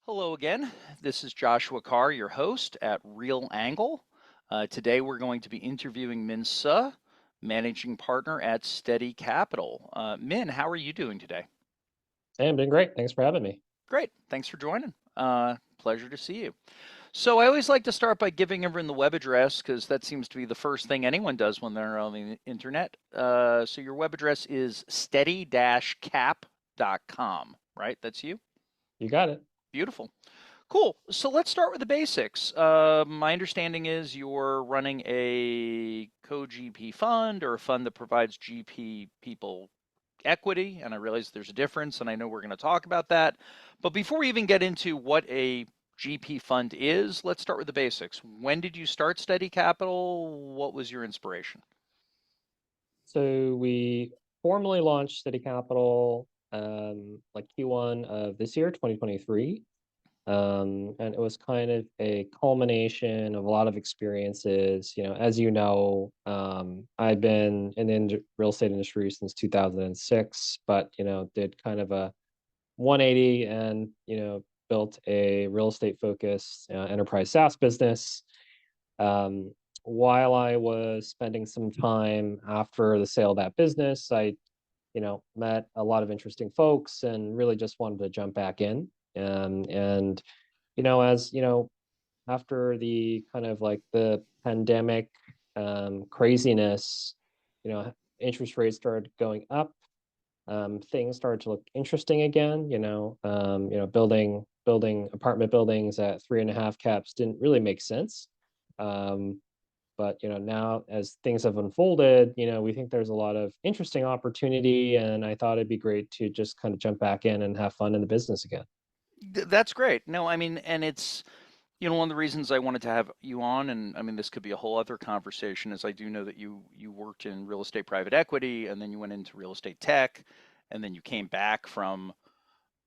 Hello again. This is Joshua Carr, your host at Real Angle. Today we're going to be interviewing Min Suh, managing partner at Steady Capital. Min, how are you doing today? Hey, I'm doing great. Thanks for having me. Great. Thanks for joining. Pleasure to see you. So I always like to start by giving everyone the web address because that seems to be the first thing anyone does when they're on the internet. So your web address is steady-cap.com, right? That's you? You got it. Beautiful. Cool. So let's start with the basics. My understanding is you're running a co-GP fund or a fund that provides GP people equity, and I realize there's a difference, and I know we're going to talk about that. But before we even get into what a GP fund is, let's start with the basics. When did you start Steady Capital? What was your inspiration? So we formally launched City Capital like Q1 of this year, 2023. And it was kind of a culmination of a lot of experiences. As you know, I've been in the real estate industry since 2006, but did kind of a 180 and built a real estate focused enterprise SaaS business. Um, while I was spending some time after the sale of that business, I, met a lot of interesting folks and really just wanted to jump back in. And as after the kind of like the pandemic craziness, you know, interest rates started going up. Things started to look interesting again. Building apartment buildings at 3.5 caps didn't really make sense. Um, but now as things have unfolded, we think there's a lot of interesting opportunity, and I thought it'd be great to just kind of jump back in and have fun in the business again. That's great. No, I mean, and it's one of the reasons I wanted to have you on, and I mean, this could be a whole other conversation, is I do know that you worked in real estate private equity, and then you went into real estate tech, and then you came back from,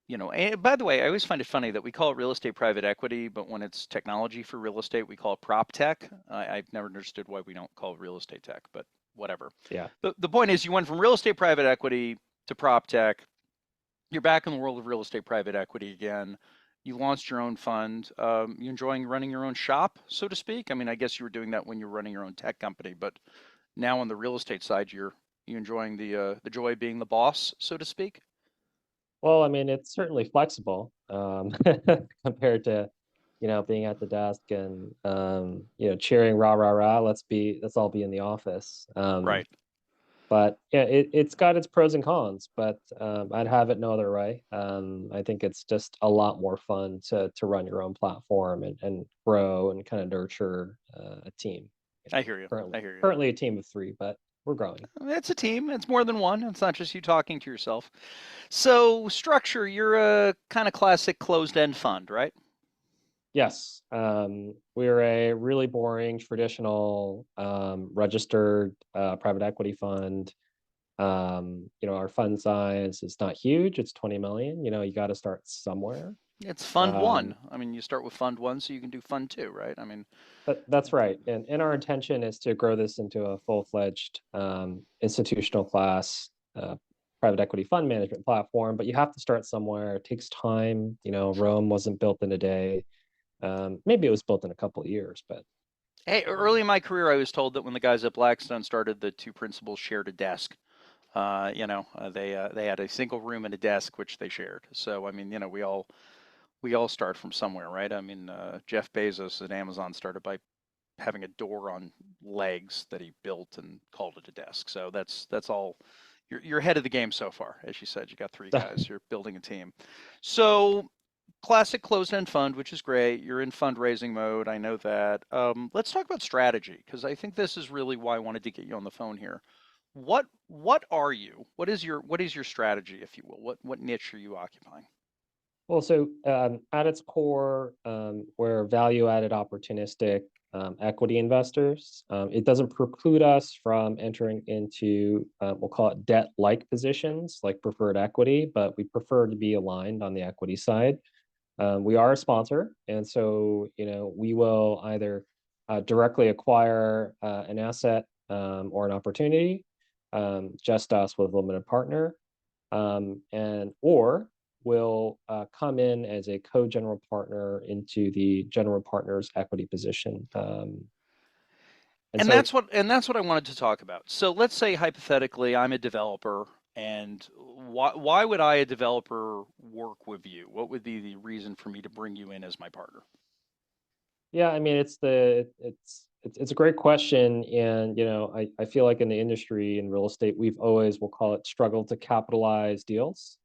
and by the way, I always find it funny that we call it real estate private equity, but when it's technology for real estate, we call it prop tech. I've never understood why we don't call it real estate tech, but whatever. Yeah. The point is, you went from real estate private equity to prop tech. You're back in the world of real estate private equity again. You launched your own fund. You enjoying running your own shop, so to speak? I mean, I guess you were doing that when you were running your own tech company, but now on the real estate side, you enjoying the joy of being the boss, so to speak. Well, I mean, it's certainly flexible compared to being at the desk and cheering rah rah rah. Let's all be in the office. Right. But yeah, it's got its pros and cons, but I'd have it no other way. I think it's just a lot more fun to run your own platform and grow and kind of nurture a team. I hear you. Currently, I hear you. currently a team of three, but we're growing. It's a team. It's more than one. It's not just you talking to yourself. So structure, you're a kind of classic closed-end fund, right? Yes, we're a really boring traditional registered private equity fund. Our fund size is not huge. It's 20 million. You got to start somewhere. It's fund Um, one. I mean, you start with fund one, so you can do fund two, right? I mean, that's right. And our intention is to grow this into a full-fledged institutional class private equity fund management platform. But you have to start somewhere. It takes time. sure. Rome wasn't built in a day. Maybe it was built in a couple of years, but Hey, early um, in my career, I was told that when the guys at Blackstone started, the two principals shared a desk. They had a single room and a desk which they shared. So I mean, we all start from somewhere, right? I mean, Jeff Bezos at Amazon started by having a door on legs that he built and called it a desk. So that's all. You're ahead of the game so far, as you said. You got three guys. You're building a team. So classic closed-end fund, which is great. You're in fundraising mode. I know that. Let's talk about strategy because I think this is really why I wanted to get you on the phone here. What are you? What is your strategy, if you will? What niche are you occupying? well, so at its core, we're value-added opportunistic equity investors. It doesn't preclude us from entering into, we'll call it debt-like positions, like preferred equity, but we prefer to be aligned on the equity side. We are a sponsor, and so we will either directly acquire an asset or an opportunity, just us with a limited partner, and or will come in as a co-general partner into the general partner's equity position. And And so, that's what I wanted to talk about. So let's say hypothetically I'm a developer, and why would I, a developer, work with you? What would be the reason for me to bring you in as my partner? yeah, I mean, it's a great question, and I feel like in the industry in real estate, we've always, we'll call it, struggled to capitalize deals.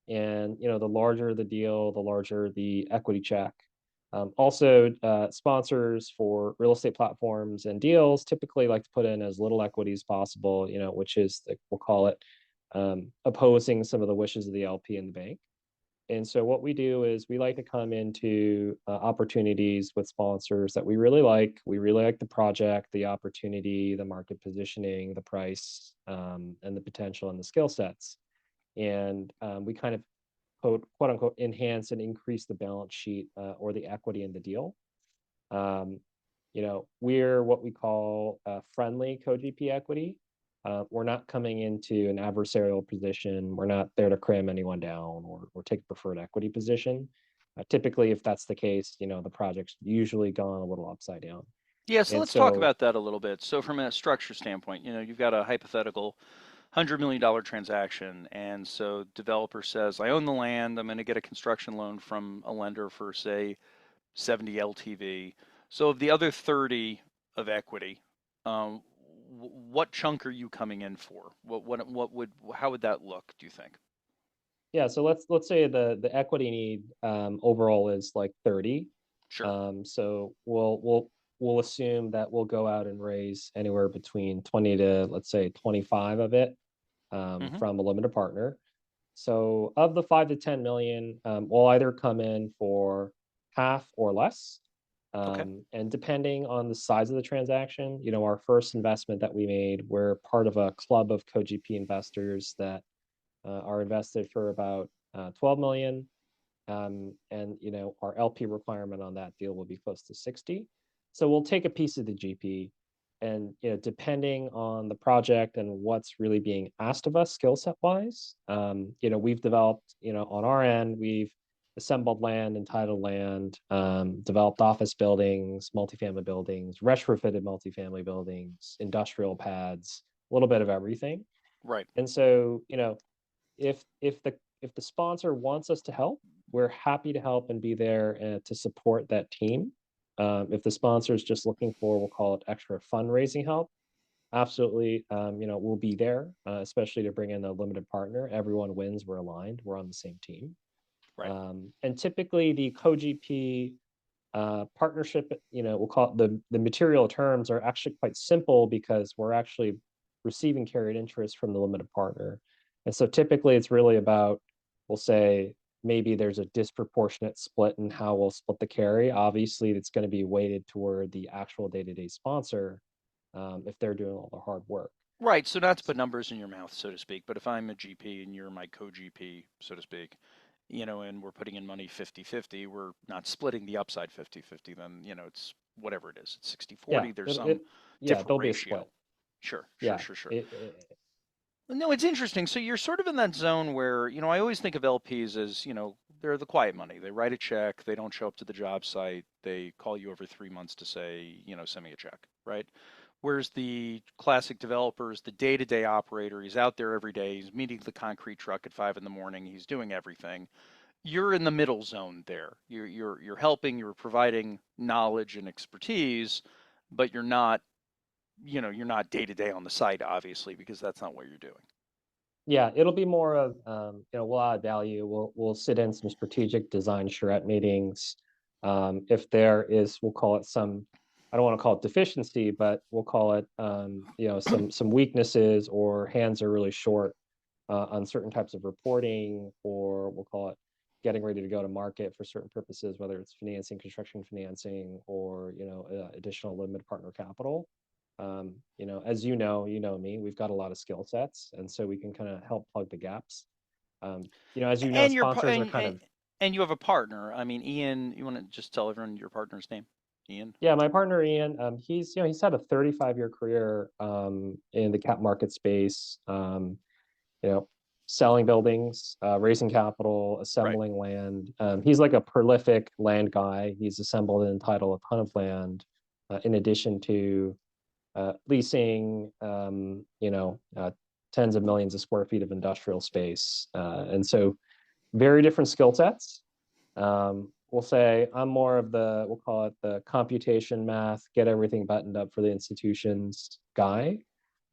And the larger the deal, the larger the equity check. Also, sponsors for real estate platforms and deals typically like to put in as little equity as possible, which is, we'll call it, opposing some of the wishes of the LP and the bank. And so what we do is we like to come into opportunities with sponsors that we really like. We really like the project, the opportunity, the market positioning, the price, and the potential and the skill sets. And we kind of quote unquote enhance and increase the balance sheet or the equity in the deal. Um, we're what we call friendly co-GP equity. We're not coming into an adversarial position. We're not there to cram anyone down or take a preferred equity position. Typically, if that's the case, the project's usually gone a little upside down. Yeah, so And let's talk so, about that a little bit. So from a structure standpoint, you've got a hypothetical $100 million transaction, and so developer says, I own the land, I'm going to get a construction loan from a lender for, say, 70 LTV. So of the other 30 of equity, um, what chunk are you coming in for? How would that look, do you think? yeah, so let's say the equity need overall is like 30. Sure. So we'll assume that we'll go out and raise anywhere between 20 to, let's say, 25 of it Hmm. from a limited partner. So of the 5 to 10 million, we'll either come in for half or less. Okay. And depending on the size of the transaction, our first investment that we made, we're part of a club of co-GP investors that are invested for about 12 million. And our LP requirement on that deal will be close to 60. So we'll take a piece of the GP, and depending on the project and what's really being asked of us skill set wise, we've developed, on our end, we've assembled land, entitled land, developed office buildings, multifamily buildings, retrofitted multifamily buildings, industrial pads, a little bit of everything. Right. And so, if the sponsor wants us to help, we're happy to help and be there to support that team. If the sponsor is just looking for, we'll call it extra fundraising help, absolutely, we'll be there, especially to bring in a limited partner. Everyone wins. We're aligned. We're on the same team. Right. And typically, the co-GP partnership, we'll call it, the material terms are actually quite simple because we're actually receiving carried interest from the limited partner. And so typically it's really about, we'll say, maybe there's a disproportionate split in how we'll split the carry. Obviously, it's going to be weighted toward the actual day-to-day sponsor if they're doing all the hard work. Right. So not to put numbers in your mouth, so to speak, but if I'm a GP and you're my co-GP, so to speak, and we're putting in money 50-50, we're not splitting the upside 50-50, then, it's whatever it is. It's Yeah, 60-40, there's it, some it yeah, different there'll be a split. ratio. Sure, sure, Yeah, sure, sure. it, No, it's interesting. So you're sort of in that zone where, I always think of LPs as, they're the quiet money. They write a check, they don't show up to the job site, they call you every 3 months to say, send me a check, right? Whereas the classic developer is the day-to-day operator. He's out there every day. He's meeting the concrete truck at 5 in the morning. He's doing everything. You're in the middle zone there. You're helping. You're providing knowledge and expertise, but you're not day-to-day on the site, obviously, because that's not what you're doing. Yeah, it'll be more of, we'll add value. We'll sit in some strategic design charrette meetings. If there is, we'll call it some, I don't want to call it deficiency, but we'll call it, some weaknesses, or hands are really short on certain types of reporting, or we'll call it getting ready to go to market for certain purposes, whether it's financing, construction financing, or additional limited partner capital. As me, we've got a lot of skill sets, and so we can kind of help plug the gaps. As And you're sponsors are kind of, and you have a partner. I mean, Ian, you want to just tell everyone your partner's name? Ian. yeah, my partner Ian, he's had a 35-year career in the cap market space. You know, selling buildings, raising capital, Right. assembling land. He's like a prolific land guy. He's assembled and entitled a ton of land, in addition to leasing, tens of millions of square feet of industrial space. And so very different skill sets. We'll say I'm more of the, we'll call it the computation math, get everything buttoned up for the institutions guy.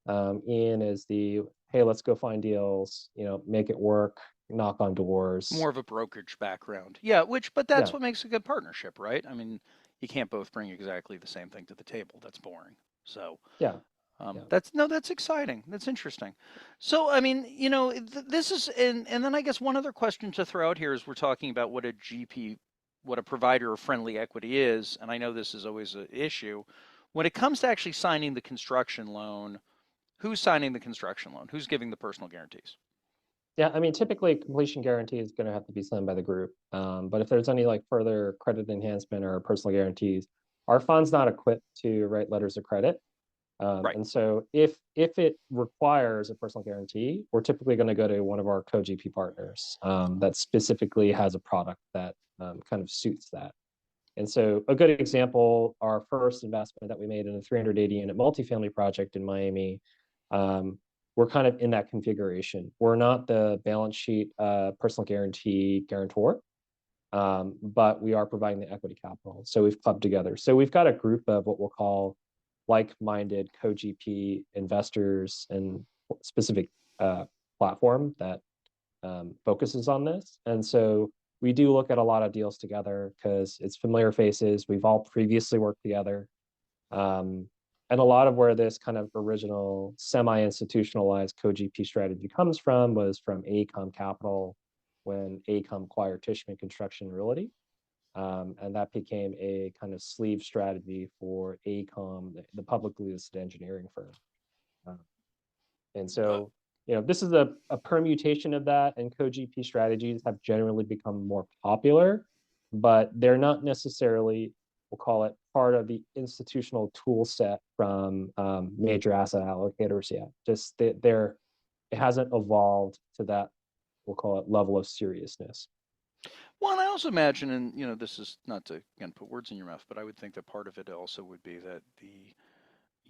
Ian is the, hey, let's go find deals, make it work, knock on doors. More of a brokerage background. Yeah, but that's Yeah, what makes a good partnership, right? I mean, you can't both bring exactly the same thing to the table. That's boring. So, yeah, yeah. that's exciting. That's interesting. So, I mean, this is, and then I guess one other question to throw out here is we're talking about what a GP, what a provider of friendly equity is, and I know this is always an issue. When it comes to actually signing the construction loan, who's signing the construction loan? Who's giving the personal guarantees? Yeah, I mean, typically completion guarantee is going to have to be signed by the group. But if there's any like further credit enhancement or personal guarantees, our fund's not equipped to write letters of credit. Right. And so if it requires a personal guarantee, we're typically going to go to one of our co-GP partners that specifically has a product that kind of suits that. And so a good example, our first investment that we made in a 380 unit multifamily project in Miami, um, we're kind of in that configuration. We're not the balance sheet personal guarantee guarantor, but we are providing the equity capital. So we've clubbed together. So we've got a group of what we'll call like-minded co-GP investors and specific platform that focuses on this. And so we do look at a lot of deals together because it's familiar faces. We've all previously worked together. Um, and a lot of where this kind of original semi-institutionalized co-GP strategy comes from was from AECOM Capital when AECOM acquired Tishman Construction Realty. And that became a kind of sleeve strategy for AECOM, the publicly listed engineering firm. Uh, and Uh, so, this is a permutation of that, and co-GP strategies have generally become more popular, but they're not necessarily, we'll call it, part of the institutional tool set from major asset allocators yet. Just it hasn't evolved to that, we'll call it, level of seriousness. Well, and I also imagine, and this is not to again put words in your mouth, but I would think that part of it also would be that the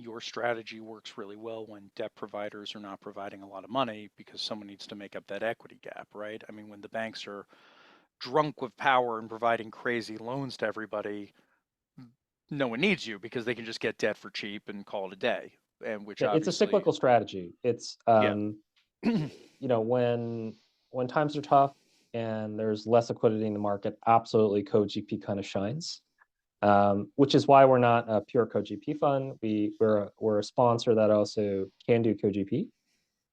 your strategy works really well when debt providers are not providing a lot of money because someone needs to make up that equity gap, right? I mean, when the banks are drunk with power and providing crazy loans to everybody, no one needs you because they can just get debt for cheap and call it a day. And which Yeah, it's a obviously, cyclical strategy. It's yeah. when times are tough and there's less liquidity in the market, absolutely co-GP kind of shines. Which is why we're not a pure co-GP fund. We're a sponsor that also can do co-GP.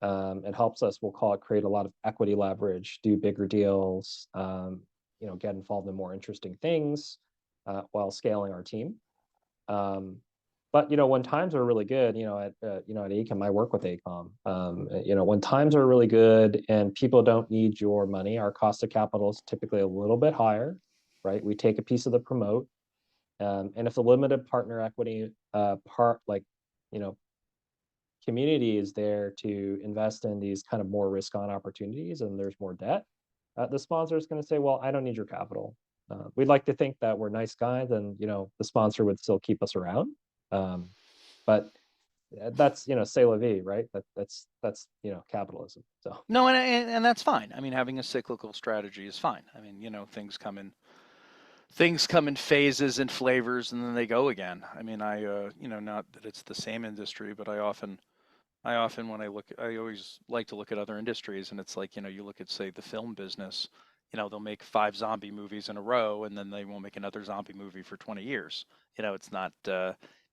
It helps us, we'll call it, create a lot of equity leverage, do bigger deals, get involved in more interesting things while scaling our team. Um, but when times are really good, at Ecom, I work with Acom. When times are really good and people don't need your money, our cost of capital is typically a little bit higher, right? We take a piece of the promote, and if the limited partner equity you know, community is there to invest in these kind of more risk on opportunities and there's more debt, the sponsor is going to say, well, I don't need your capital. We'd like to think that we're nice guys and, the sponsor would still keep us around. But that's, say la vie, right? That's capitalism. So No, and that's fine. I mean, having a cyclical strategy is fine. I mean, things come in phases and flavors, and then they go again. I mean, not that it's the same industry, but I often when I always like to look at other industries, and it's like, you look at, say, the film business. They'll make 5 zombie movies in a row, and then they won't make another zombie movie for 20 years. It's not.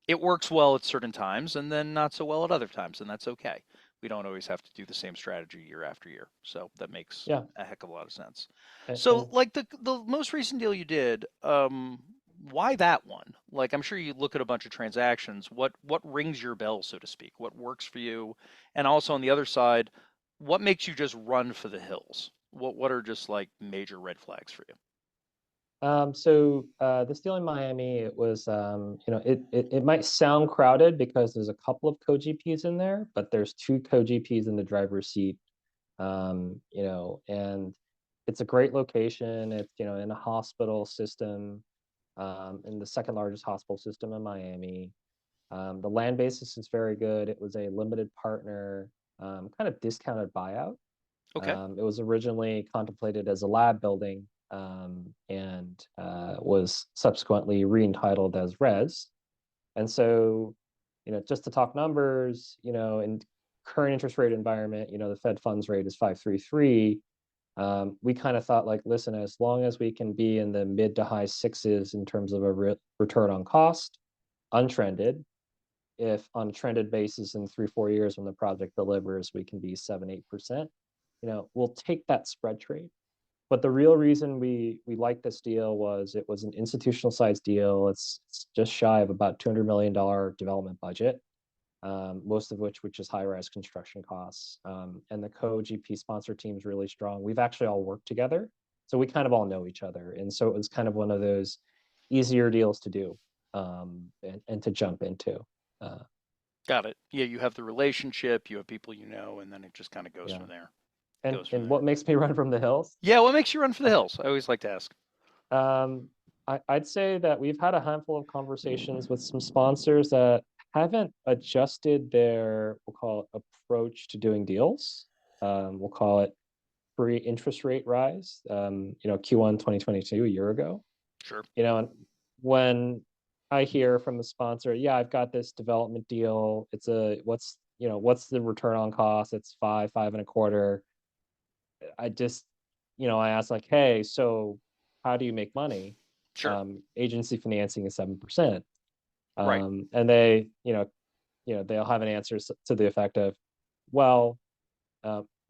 It works well at certain times, and then not so well at other times, and that's okay. We don't always have to do the same strategy year after year, so that makes yeah, a heck of a lot of sense. So, and like the most recent deal you did, why that one? Like, I'm sure you look at a bunch of transactions. What rings your bell, so to speak? What works for you? And also on the other side, what makes you just run for the hills? What are just like major red flags for you? this deal in Miami, it was, it might sound crowded because there's a couple of co-GPs in there, but there's two co-GPs in the driver's seat. And it's a great location. It's, in a hospital system, in the second largest hospital system in Miami. The land basis is very good. It was a limited partner, kind of discounted buyout. Okay. It was originally contemplated as a lab building, and was subsequently re-entitled as res. And so, just to talk numbers, in current interest rate environment, the Fed funds rate is 5.33. We kind of thought, like, listen, as long as we can be in the mid to high sixes in terms of a return on cost, untrended, if on a trended basis in 3 4 years when the project delivers we can be 7 8%, we'll take that spread trade. But the real reason we liked this deal was it was an institutional sized deal. It's just shy of about $200 million development budget, most of which is high rise construction costs. And the co-GP sponsor team is really strong. We've actually all worked together, so we kind of all know each other, and so it was kind of one of those easier deals to do, and to jump into. Uh, Got it. Yeah, you have the relationship, you have people you know, and then it just kind of goes yeah, from there. and Goes from and there. what makes me run from the hills? Yeah, what makes you run for the hills? I always like to ask. Um, I'd say that we've had a handful of conversations with some sponsors that haven't adjusted their, we'll call it, approach to doing deals. We'll call it pre-interest rate rise, Q1 2022, a year ago. Sure. And when I hear from the sponsor, yeah, I've got this development deal. It's what's the return on cost? It's five and a quarter. I just, I asked, like, hey, so how do you make money? Sure. Agency financing is 7%. Right. And they, they'll have an answer to the effect of, well,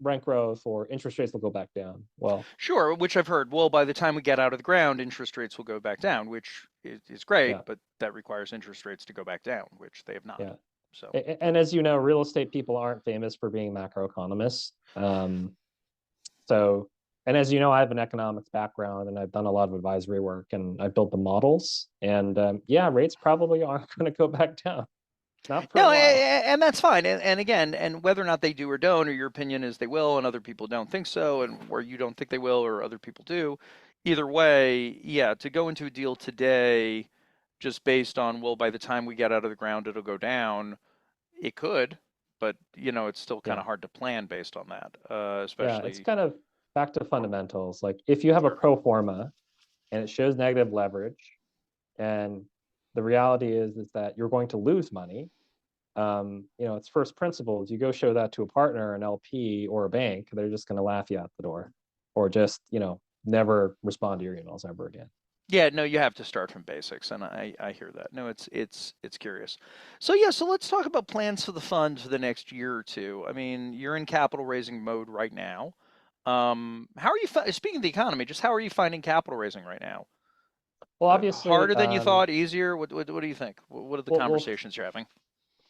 rent growth or interest rates will go back down. Well, Sure, which I've heard. Well, by the time we get out of the ground, interest rates will go back down, which is great, yeah, but that requires interest rates to go back down, which they have not. yeah. So, And as you know, real estate people aren't famous for being macroeconomists. So, and as you know, I have an economics background and I've done a lot of advisory work and I've built the models. And yeah, rates probably aren't going to go back down, not for a no, while. and that's fine. And again, and whether or not they do or don't, or your opinion is they will, and other people don't think so, and or you don't think they will, or other people do, either way, yeah, to go into a deal today just based on, well, by the time we get out of the ground, it'll go down, it could, but it's still kind Yeah. of hard to plan based on that, Yeah. It's especially. kind of back to fundamentals. Like if you have a Sure. pro forma and it shows negative leverage, and the reality is that you're going to lose money. It's first principles. You go show that to a partner, an LP or a bank, they're just going to laugh you out the door, or just, never respond to your emails ever again. Yeah, no, you have to start from basics, and I hear that. No, it's curious. So yeah, so let's talk about plans for the fund for the next year or two. I mean, you're in capital raising mode right now. How are you speaking of the economy? Just how are you finding capital raising right now? Well, obviously, Harder than you thought? Easier? What do you think? What are the well, conversations you're having?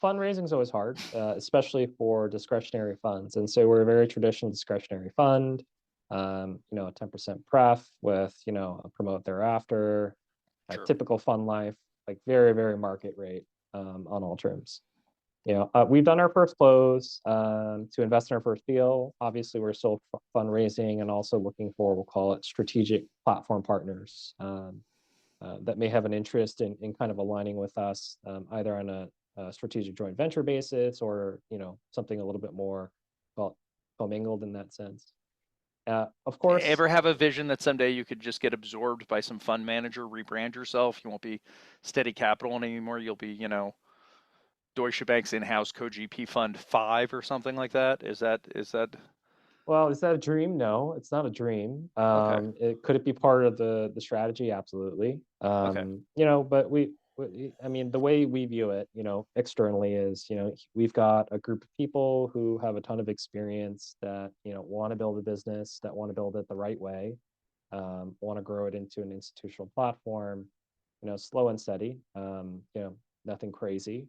fundraising is always hard, especially for discretionary funds. And so we're a very traditional discretionary fund, a 10% pref with, a promote thereafter, a Sure. typical fund life, like very, very market rate, on all terms. We've done our first close, to invest in our first deal. Obviously, we're still fundraising and also looking for, we'll call it, strategic platform partners, that may have an interest in kind of aligning with us, either on a strategic joint venture basis or something a little bit more commingled in that sense. Of course, Ever have a vision that someday you could just get absorbed by some fund manager, rebrand yourself? You won't be steady capital anymore. You'll be, Deutsche Bank's in-house co-GP fund 5 or something like that. Is that well, is that a dream? No, it's not a dream. okay? Could it be part of the strategy? Absolutely. Okay. But I mean, the way we view it, externally is, we've got a group of people who have a ton of experience that, want to build a business, that want to build it the right way, want to grow it into an institutional platform, slow and steady, nothing crazy.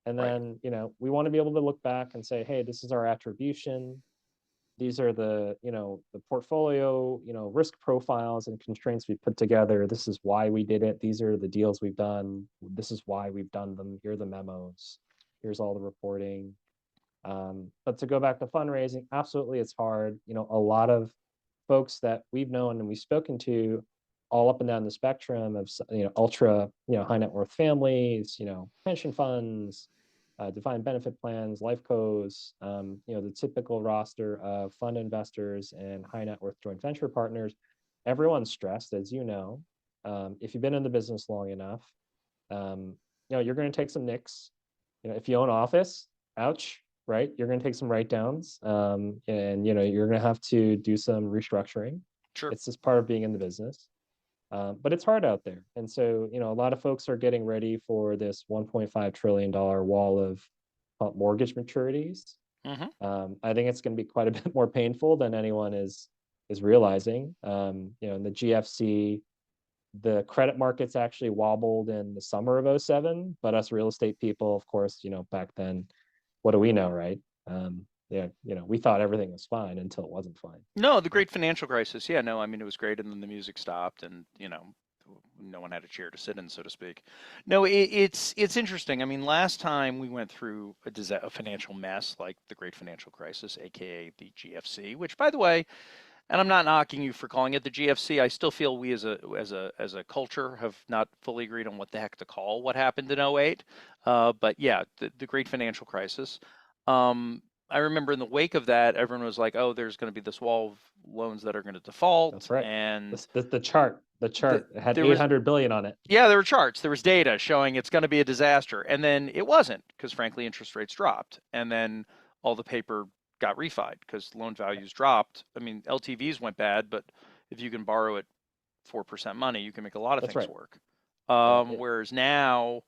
And Right. then, we want to be able to look back and say, hey, this is our attribution. These are the portfolio, risk profiles and constraints we put together. This is why we did it. These are the deals we've done. This is why we've done them. Here are the memos. Here's all the reporting. But to go back to fundraising, absolutely, it's hard. A lot of folks that we've known and we've spoken to all up and down the spectrum of ultra high net worth families, pension funds, defined benefit plans, life cos, the typical roster of fund investors and high net worth joint venture partners. Everyone's stressed, as you know. If you've been in the business long enough, um, you're going to take some nicks. If you own office, ouch, right? You're going to take some write downs, and you're going to have to do some restructuring. Sure. It's just part of being in the business. But it's hard out there. And so, a lot of folks are getting ready for this $1.5 trillion wall of mortgage maturities. Hmm. I think it's going to be quite a bit more painful than anyone is realizing. In the GFC, the credit markets actually wobbled in the summer of '07, but us real estate people, of course, back then, what do we know, right? Yeah, we thought everything was fine until it wasn't fine. No, the great financial crisis. Yeah, no, I mean, it was great, and then the music stopped, and no one had a chair to sit in, so to speak. No, it's interesting. I mean, last time we went through a financial mess like the great financial crisis, aka the GFC, which, by the way, and I'm not knocking you for calling it the GFC. I still feel we as a culture have not fully agreed on what the heck to call what happened in '08. But yeah, the great financial crisis. Um, I remember in the wake of that, everyone was like, "Oh, there's going to be this wall of loans that are going to That's default," right. and The chart, the, it had there was 800 billion on it. yeah, there were charts, there was data showing it's going to be a disaster, and then it wasn't because frankly interest rates dropped, and then all the paper got refied because loan values dropped. I mean, LTVs went bad, but if you can borrow at 4% money, you can make a lot of That's things right. work. It, Whereas now,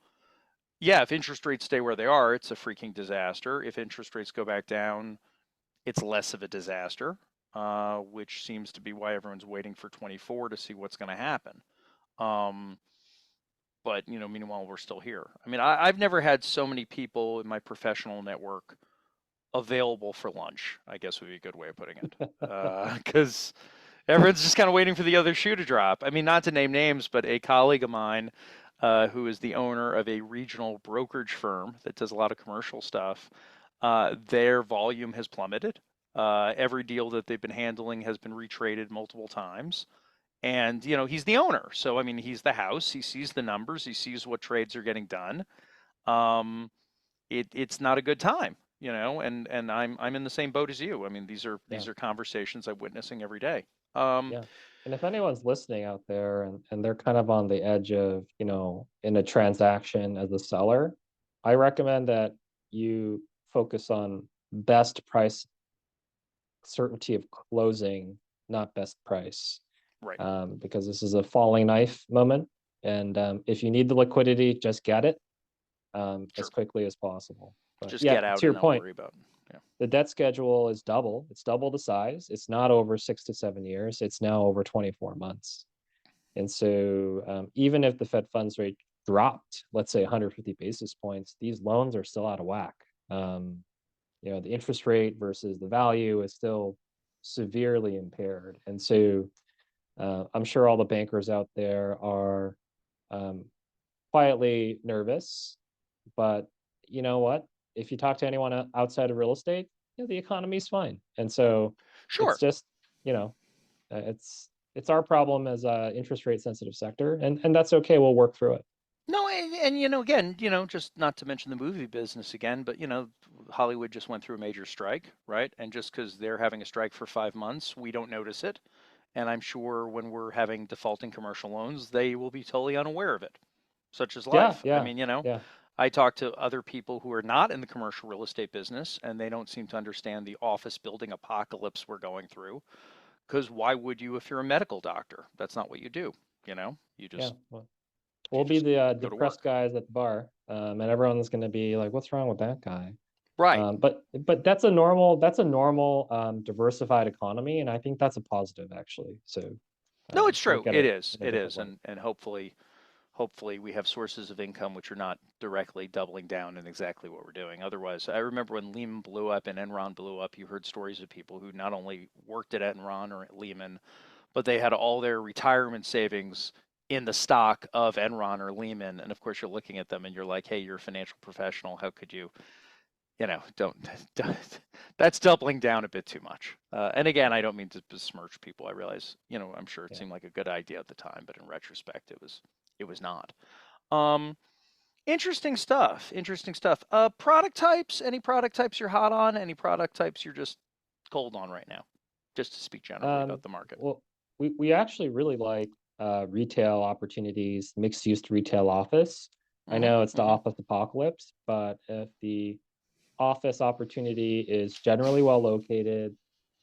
yeah, if interest rates stay where they are, it's a freaking disaster. If interest rates go back down, it's less of a disaster, which seems to be why everyone's waiting for 24 to see what's going to happen. Um, but meanwhile, we're still here. I mean, I've never had so many people in my professional network available for lunch, I guess would be a good way of putting it. Because everyone's just kind of waiting for the other shoe to drop. I mean, not to name names, but a colleague of mine who is the owner of a regional brokerage firm that does a lot of commercial stuff, their volume has plummeted. Every deal that they've been handling has been retraded multiple times. And, he's the owner. So, I mean, he's the house. He sees the numbers. He sees what trades are getting done. Um, it's not a good time, and I'm in the same boat as you. I mean, these are yeah, these are conversations I'm witnessing every day. Um, yeah. And if anyone's listening out there and they're kind of on the edge of, in a transaction as a seller, I recommend that you focus on best price certainty of closing, not best price, right. because this is a falling knife moment. And if you need the liquidity, just get it as Sure. quickly as possible. But Just yeah, get out to and your not point, worry about. Yeah. the debt schedule is double. It's double the size. It's not over 6 to 7 years. It's now over 24 months. And so even if the Fed funds rate dropped, let's say 150 basis points, these loans are still out of whack. The interest rate versus the value is still severely impaired. And so I'm sure all the bankers out there are um, quietly nervous, but you know what? If you talk to anyone outside of real estate, the economy's fine. And so it's Sure. just, you know, it's our problem as a interest rate sensitive sector, and that's okay. We'll work through it. No, and again, just not to mention the movie business again, but Hollywood just went through a major strike, right? And just because they're having a strike for 5 months, we don't notice it. And I'm sure when we're having defaulting commercial loans, they will be totally unaware of it. Such is Yeah, life. I yeah, mean, yeah, I talk to other people who are not in the commercial real estate business, and they don't seem to understand the office building apocalypse we're going through. Because why would you if you're a medical doctor? That's not what you do. You yeah. just Well, you we'll be just the go to depressed work. guys at the bar, and everyone's going to be like, "What's wrong with that guy?" Right. But that's a normal diversified economy, and I think that's a positive actually. So No, it's look true. at It it is. in a It different is. light. And hopefully we have sources of income which are not directly doubling down in exactly what we're doing. Otherwise, I remember when Lehman blew up and Enron blew up, you heard stories of people who not only worked at Enron or at Lehman, but they had all their retirement savings in the stock of Enron or Lehman. And of course, you're looking at them and you're like, hey, you're a financial professional. How could you? don't that's doubling down a bit too much. And again, I don't mean to besmirch people. I realize, I'm sure it Yeah. seemed like a good idea at the time, but in retrospect, it was not. Um, Interesting stuff. Interesting stuff. Product types. Any product types you're hot on? Any product types you're just cold on right now? Just to speak generally Um, about the market. well, we actually really like retail opportunities, mixed use retail office. I Mm-hmm. know it's the Mm-hmm. office apocalypse, but if the office opportunity is generally well located,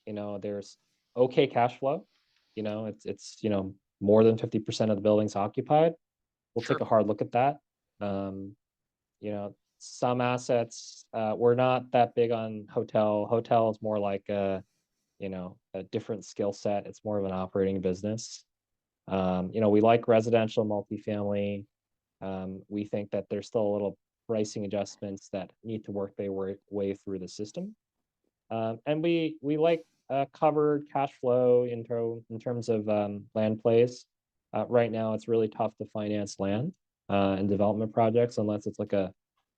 there's okay cash flow, it's more than 50% of the building's occupied. We'll take Sure. a hard look at that. Some assets, we're not that big on hotel. Hotel is more like a different skill set. It's more of an operating business. We like residential multifamily. We think that there's still a little pricing adjustments that need to work their way through the system. And we like covered cash flow in terms of land plays. Right now, it's really tough to finance land and development projects unless it's like a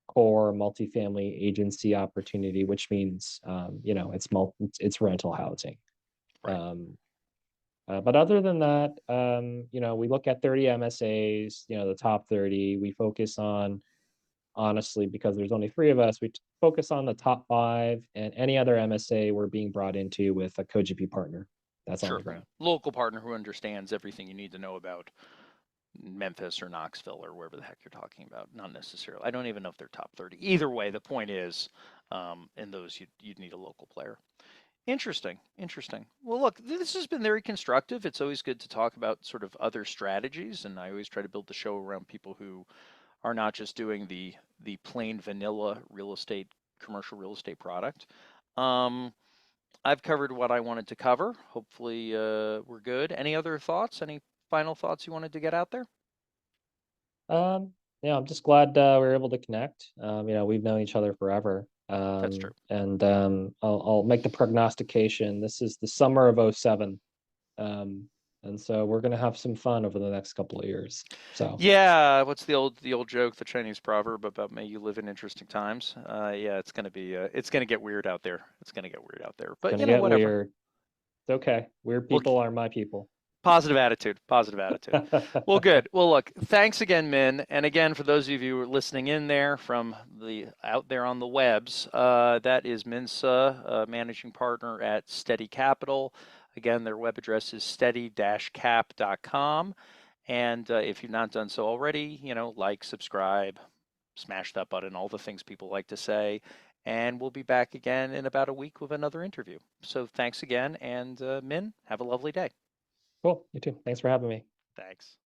core multifamily agency opportunity, which means it's rental housing. Right. Um, but other than that, we look at 30 MSAs, the top 30. We focus on, honestly, because there's only three of us, focus on the top five, and any other MSA we're being brought into with a co-GP partner that's on Sure. the ground. Local partner who understands everything you need to know about Memphis or Knoxville or wherever the heck you're talking about. Not necessarily. I don't even know if they're top 30. Either way, the point is, in those, you'd need a local player. Interesting. Interesting. Well, look, this has been very constructive. It's always good to talk about sort of other strategies, and I always try to build the show around people who are not just doing the plain vanilla commercial real estate product. Um, I've covered what I wanted to cover. Hopefully, we're good. Any other thoughts? Any final thoughts you wanted to get out there? Yeah, I'm just glad we were able to connect. We've known each other forever. That's true. And I'll make the prognostication. This is the summer of '07. And so we're gonna have some fun over the next couple of years. So Yeah, what's the old joke, the Chinese proverb about "May you live in interesting times"? Yeah, it's gonna get weird out there. It's gonna get weird out there. it's But gonna get whatever. weird. It's okay. Weird We'll people are my people. positive attitude. Positive attitude. Well, good. Well, look, thanks again, Min. And again, for those of you who are listening in there from the out there on the webs, that is Min Suh, managing partner at Steady Capital. Again, their web address is steady-cap.com. And if you've not done so already, like, subscribe, smash that button, all the things people like to say. And we'll be back again in about a week with another interview. So thanks again. And Min, have a lovely day. Cool. You too. Thanks for having me. Thanks.